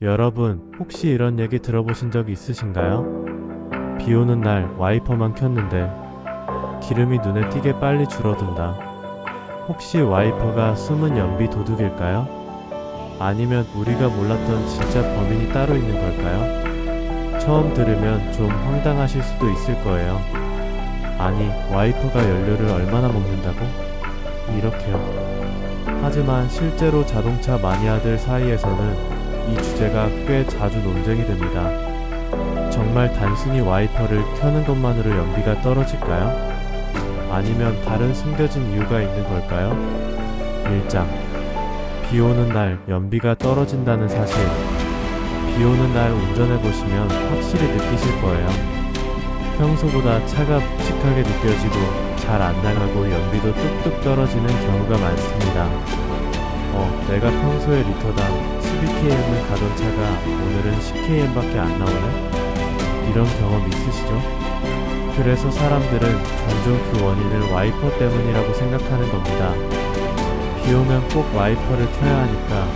여러분, 혹시 이런 얘기 들어보신 적 있으신가요? 비 오는 날 와이퍼만 켰는데 기름이 눈에 띄게 빨리 줄어든다. 혹시 와이퍼가 숨은 연비 도둑일까요? 아니면 우리가 몰랐던 진짜 범인이 따로 있는 걸까요? 처음 들으면 좀 황당하실 수도 있을 거예요. 아니, 와이퍼가 연료를 얼마나 먹는다고? 이렇게요. 하지만 실제로 자동차 마니아들 사이에서는 이 주제가 꽤 자주 논쟁이 됩니다. 정말 단순히 와이퍼를 켜는 것만으로 연비가 떨어질까요? 아니면 다른 숨겨진 이유가 있는 걸까요? 1장. 비 오는 날 연비가 떨어진다는 사실. 비 오는 날 운전해보시면 확실히 느끼실 거예요. 평소보다 차가 묵직하게 느껴지고 잘 안 나가고 연비도 뚝뚝 떨어지는 경우가 많습니다. 내가 평소에 리터당 12km을 가던 차가 오늘은 10km밖에 안 나오네? 이런 경험 있으시죠? 그래서 사람들은 종종 그 원인을 와이퍼 때문이라고 생각하는 겁니다. 비 오면 꼭 와이퍼를 켜야 하니까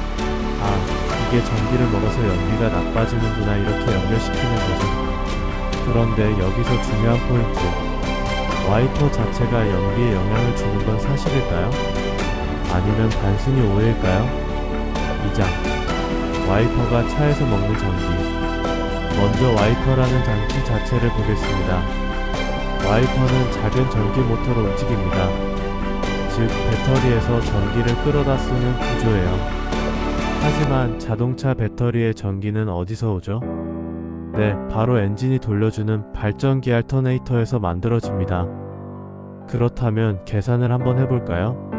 이게 전기를 먹어서 연비가 나빠지는구나 이렇게 연결시키는 거죠. 그런데 여기서 중요한 포인트. 와이퍼 자체가 연비에 영향을 주는 건 사실일까요? 아니면 단순히 오해일까요? 2장. 와이퍼가 차에서 먹는 전기. 먼저 와이퍼라는 장치 자체를 보겠습니다. 와이퍼는 작은 전기 모터로 움직입니다. 즉, 배터리에서 전기를 끌어다 쓰는 구조예요. 하지만 자동차 배터리의 전기는 어디서 오죠? 네, 바로 엔진이 돌려주는 발전기 알터네이터에서 만들어집니다. 그렇다면 계산을 한번 해볼까요?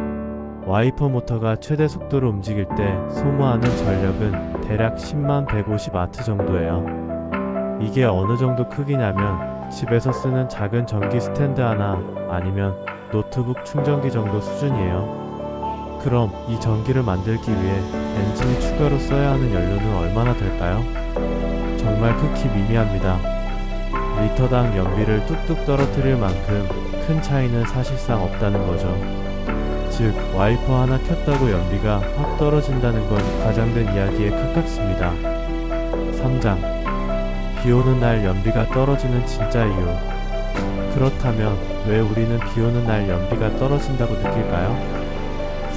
와이퍼 모터가 최대 속도로 움직일 때 소모하는 전력은 대략 10만 150W 정도예요. 이게 어느 정도 크기냐면 집에서 쓰는 작은 전기 스탠드 하나 아니면 노트북 충전기 정도 수준이에요. 그럼 이 전기를 만들기 위해 엔진이 추가로 써야 하는 연료는 얼마나 될까요? 정말 극히 미미합니다. 리터당 연비를 뚝뚝 떨어뜨릴 만큼 큰 차이는 사실상 없다는 거죠. 즉, 와이퍼 하나 켰다고 연비가 확 떨어진다는 건 과장된 이야기에 가깝습니다. 3장. 비 오는 날 연비가 떨어지는 진짜 이유. 그렇다면 왜 우리는 비 오는 날 연비가 떨어진다고 느낄까요?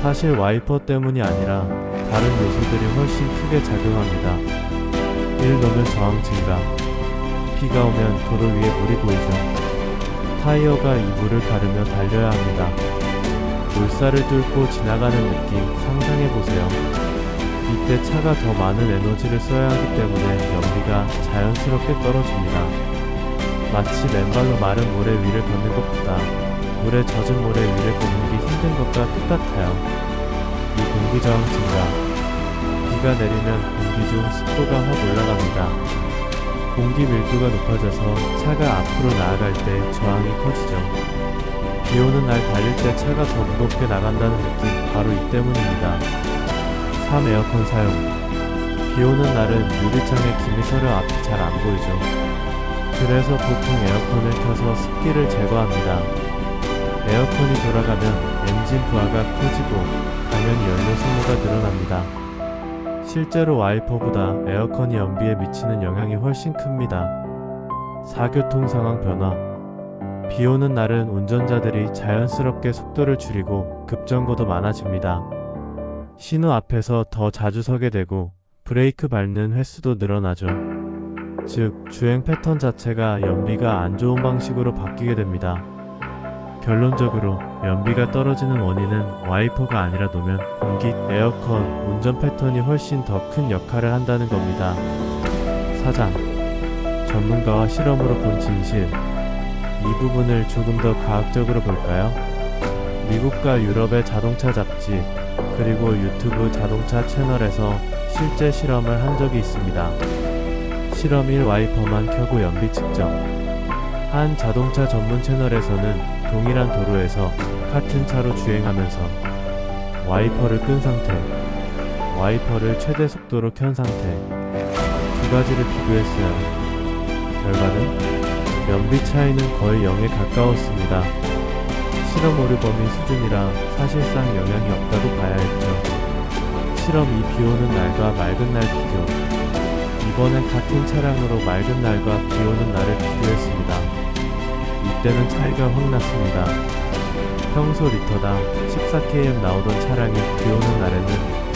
사실 와이퍼 때문이 아니라 다른 요소들이 훨씬 크게 작용합니다. 1. 노면 저항 증가. 비가 오면 도로 위에 물이 보이죠. 타이어가 이 물을 가르며 달려야 합니다. 물살을 뚫고 지나가는 느낌 상상해보세요. 이때 차가 더 많은 에너지를 써야 하기 때문에 연비가 자연스럽게 떨어집니다. 마치 맨발로 마른 모래 위를 걷는 것보다 물에 젖은 모래 위를 걷는 게 힘든 것과 똑같아요. 이 공기 저항 증가. 비가 내리면 공기 중 습도가 확 올라갑니다. 공기 밀도가 높아져서 차가 앞으로 나아갈 때 저항이 커지죠. 비 오는 날 달릴 때 차가 더 무겁게 나간다는 느낌 바로 이 때문입니다. 3. 에어컨 사용. 비 오는 날은 유리창에 김이 서려 앞이 잘 안 보이죠. 그래서 보통 에어컨을 켜서 습기를 제거합니다. 에어컨이 돌아가면 엔진 부하가 커지고 당연히 연료 소모가 늘어납니다. 실제로 와이퍼보다 에어컨이 연비에 미치는 영향이 훨씬 큽니다. 4. 교통 상황 변화. 비 오는 날은 운전자들이 자연스럽게 속도를 줄이고 급정거도 많아집니다. 신호 앞에서 더 자주 서게 되고 브레이크 밟는 횟수도 늘어나죠. 즉, 주행 패턴 자체가 연비가 안 좋은 방식으로 바뀌게 됩니다. 결론적으로 연비가 떨어지는 원인은 와이퍼가 아니라 노면, 공기, 에어컨, 운전 패턴이 훨씬 더 큰 역할을 한다는 겁니다. 4장. 전문가와 실험으로 본 진실. 이 부분을 조금 더 과학적으로 볼까요? 미국과 유럽의 자동차 잡지, 그리고 유튜브 자동차 채널에서 실제 실험을 한 적이 있습니다. 실험 1. 와이퍼만 켜고 연비 측정. 한 자동차 전문 채널에서는 동일한 도로에서 같은 차로 주행하면서 와이퍼를 끈 상태, 와이퍼를 최대 속도로 켠 상태 두 가지를 비교했어요. 결과는 연비 차이는 거의 0에 가까웠습니다. 실험 오류 범위 수준이라 사실상 영향이 없다고 봐야 했죠. 실험 2. 비 오는 날과 맑은 날 비교. 이번엔 같은 차량으로 맑은 날과 비 오는 날을 비교했습니다. 이때는 차이가 확 났습니다. 평소 리터당 14km 나오던 차량이 비 오는 날에는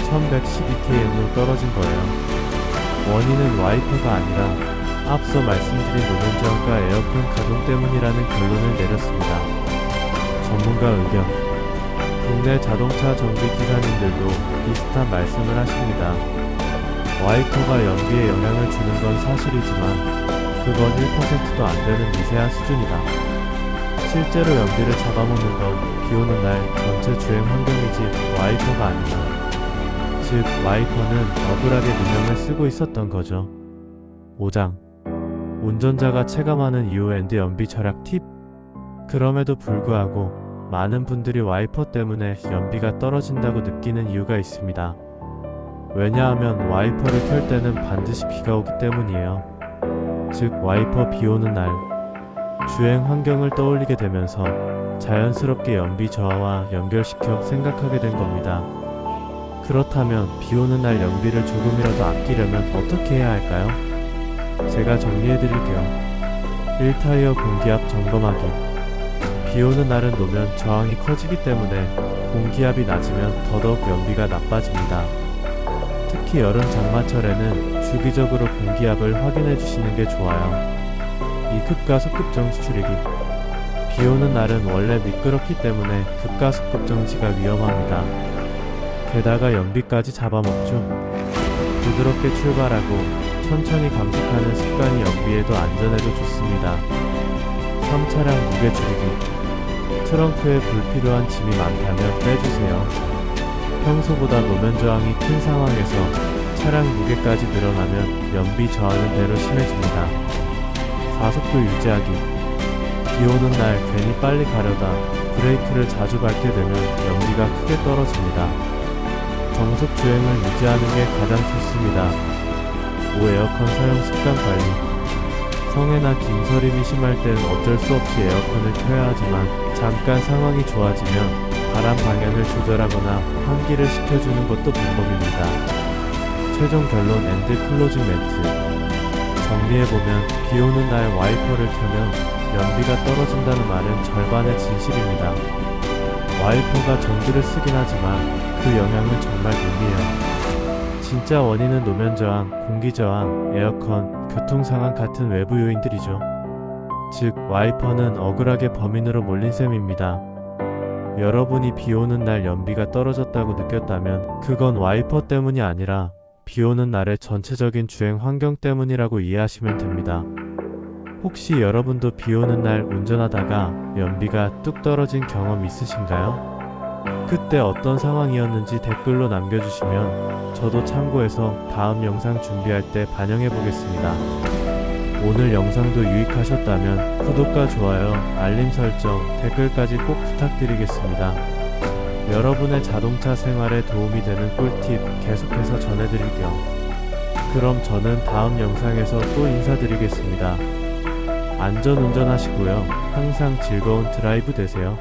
1112km로 떨어진 거예요. 원인은 와이퍼가 아니라 앞서 말씀드린 노면저항과 에어컨 가동 때문이라는 결론을 내렸습니다. 전문가 의견. 국내 자동차 정비 기사님들도 비슷한 말씀을 하십니다. 와이퍼가 연비에 영향을 주는 건 사실이지만 그건 1%도 안 되는 미세한 수준이다. 실제로 연비를 잡아먹는 건 비 오는 날 전체 주행 환경이지 와이퍼가 아니다. 즉 와이퍼는 억울하게 누명을 쓰고 있었던 거죠. 5장. 운전자가 체감하는 이후 엔드 연비 절약 팁. 그럼에도 불구하고 많은 분들이 와이퍼 때문에 연비가 떨어진다고 느끼는 이유가 있습니다. 왜냐하면 와이퍼를 켤 때는 반드시 비가 오기 때문이에요. 즉 와이퍼 비 오는 날 주행 환경을 떠올리게 되면서 자연스럽게 연비 저하와 연결시켜 생각하게 된 겁니다. 그렇다면 비 오는 날 연비를 조금이라도 아끼려면 어떻게 해야 할까요? 제가 정리해 드릴게요. 1타이어 공기압 점검하기. 비 오는 날은 노면 저항이 커지기 때문에 공기압이 낮으면 더더욱 연비가 나빠집니다. 특히 여름 장마철에는 주기적으로 공기압을 확인해 주시는 게 좋아요. 2급가속 급정지 줄이기. 비 오는 날은 원래 미끄럽기 때문에 급가속 급정지가 위험합니다. 게다가 연비까지 잡아먹죠. 부드럽게 출발하고 천천히 감속하는 습관이 연비에도 안전에도 좋습니다. 3차량 무게 줄이기. 트렁크에 불필요한 짐이 많다면 빼주세요. 평소보다 노면 저항이 큰 상황에서 차량 무게까지 늘어나면 연비 저하는 배로 심해집니다. 4속도 유지하기. 비 오는 날 괜히 빨리 가려다 브레이크를 자주 밟게 되면 연비가 크게 떨어집니다. 정속 주행을 유지하는 게 가장 좋습니다. 5. 에어컨 사용 습관 관리. 성해나 김서림이 심할 땐 어쩔 수 없이 에어컨을 켜야 하지만 잠깐 상황이 좋아지면 바람 방향을 조절하거나 환기를 시켜주는 것도 방법입니다. 최종 결론 엔드 클로징 멘트. 정리해보면 비 오는 날 와이퍼를 켜면 연비가 떨어진다는 말은 절반의 진실입니다. 와이퍼가 전기를 쓰긴 하지만 그 영향은 정말 미미해요. 진짜 원인은 노면 저항, 공기 저항, 에어컨, 교통 상황 같은 외부 요인들이죠. 즉 와이퍼는 억울하게 범인으로 몰린 셈입니다. 여러분이 비 오는 날 연비가 떨어졌다고 느꼈다면 그건 와이퍼 때문이 아니라 비 오는 날의 전체적인 주행 환경 때문이라고 이해하시면 됩니다. 혹시 여러분도 비 오는 날 운전하다가 연비가 뚝 떨어진 경험 있으신가요? 그때 어떤 상황이었는지 댓글로 남겨주시면 저도 참고해서 다음 영상 준비할 때 반영해 보겠습니다. 오늘 영상도 유익하셨다면 구독과 좋아요, 알림 설정, 댓글까지 꼭 부탁드리겠습니다. 여러분의 자동차 생활에 도움이 되는 꿀팁 계속해서 전해드릴게요. 그럼 저는 다음 영상에서 또 인사드리겠습니다. 안전 운전하시고요. 항상 즐거운 드라이브 되세요.